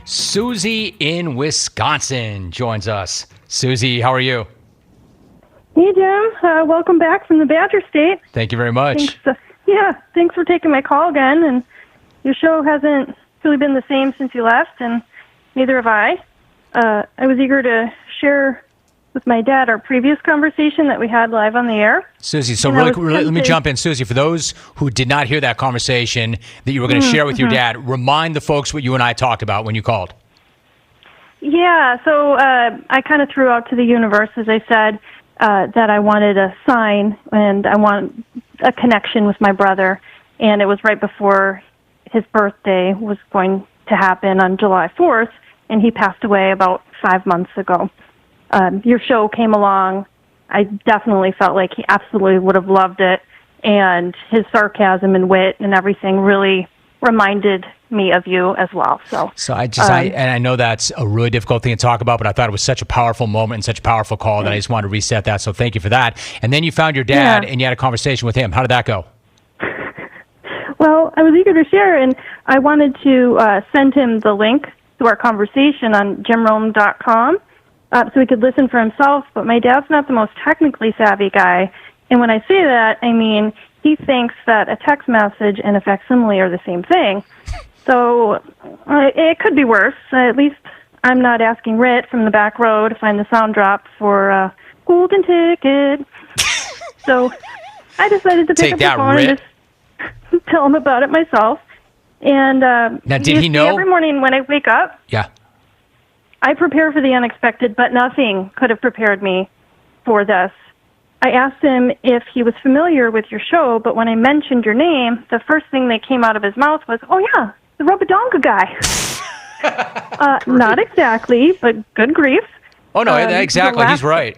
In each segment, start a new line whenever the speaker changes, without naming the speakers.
Susie in Wisconsin joins us. Susie, how are you?
Hey, Jim. Welcome back from the Badger State.
Thank you very much.
Thanks for taking my call again. And your show hasn't really been the same since you left, and neither have I. I was eager to share with my dad our previous conversation that we had live on the air.
Susie, so really, let me jump in. Susie, for those who did not hear that conversation that you were going to share with your dad, remind the folks what you and I talked about when you called.
Yeah, so I kind of threw out to the universe, as I said, that I wanted a sign and I want a connection with my brother. And it was right before his birthday was going to happen on July 4th, and he passed away about 5 months ago. Your show came along. I definitely felt like he absolutely would have loved it, and his sarcasm and wit and everything really reminded me of you as well. So
I know that's a really difficult thing to talk about, but I thought it was such a powerful moment and such a powerful call that I just wanted to reset that. So thank you for that. And then you found your dad and you had a conversation with him. How did that go?
Well, I was eager to share, and I wanted to send him the link to our conversation on jimrome.com. So he could listen for himself, but my dad's not the most technically savvy guy. And when I say that, I mean he thinks that a text message and a facsimile are the same thing. So it could be worse. At least I'm not asking Rit from the back row to find the sound drop for a golden ticket. So I decided to pick up the phone
Rit.
and just tell him about it myself. And
now, did he know?
Every morning when I wake up, I prepare for the unexpected, but nothing could have prepared me for this. I asked him if he was familiar with your show, but when I mentioned your name, the first thing that came out of his mouth was, "Oh yeah, the rubba donga guy." Not exactly, but good grief.
Oh no, exactly. He's right.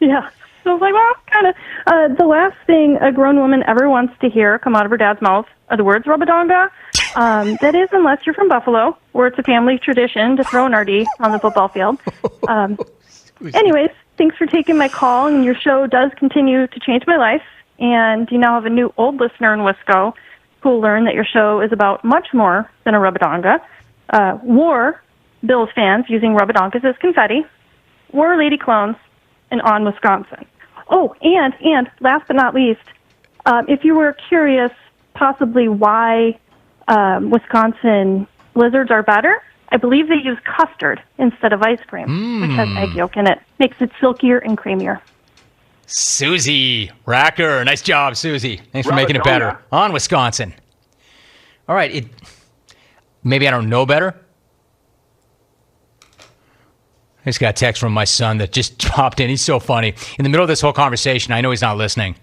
Yeah. So I was like, well, kind of. The last thing a grown woman ever wants to hear come out of her dad's mouth are the words rubba donga. That is, unless you're from Buffalo, where it's a family tradition to throw an RD on the football field. Anyways, thanks for taking my call, and your show does continue to change my life. And you now have a new old listener in Wisco who will learn that your show is about much more than a rubba donga. War Bills fans using rubba dongas as confetti, war lady clones, and on Wisconsin. Oh, and last but not least, if you were curious possibly why Wisconsin blizzards are better, I believe they use custard instead of ice cream, which has egg yolk in it. Makes it silkier and creamier.
Susie Racker. Nice job, Susie. Thanks for making it better. On Wisconsin. All right. Maybe I don't know better. I just got a text from my son that just popped in. He's so funny. In the middle of this whole conversation, I know he's not listening.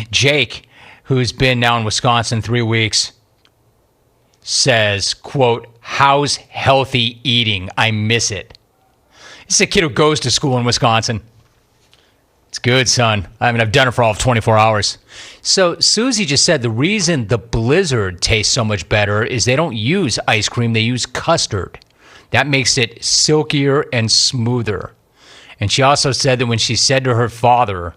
Jake, who's been now in Wisconsin 3 weeks, says, quote, "How's healthy eating? I miss it." This is a kid who goes to school in Wisconsin. It's good, son. I mean, I've done it for all of 24 hours. So Susie just said the reason the blizzard tastes so much better is they don't use ice cream. They use custard. That makes it silkier and smoother. And she also said that when she said to her father,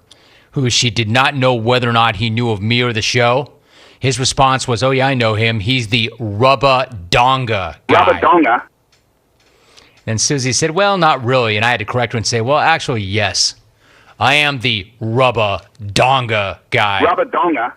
who she did not know whether or not he knew of me or the show, his response was, "Oh yeah, I know him. He's the rubba donga guy."
Rubba donga.
And Susie said, "Well, not really." And I had to correct her and say, "Well, actually, yes. I am the rubba donga guy."
Rubba donga.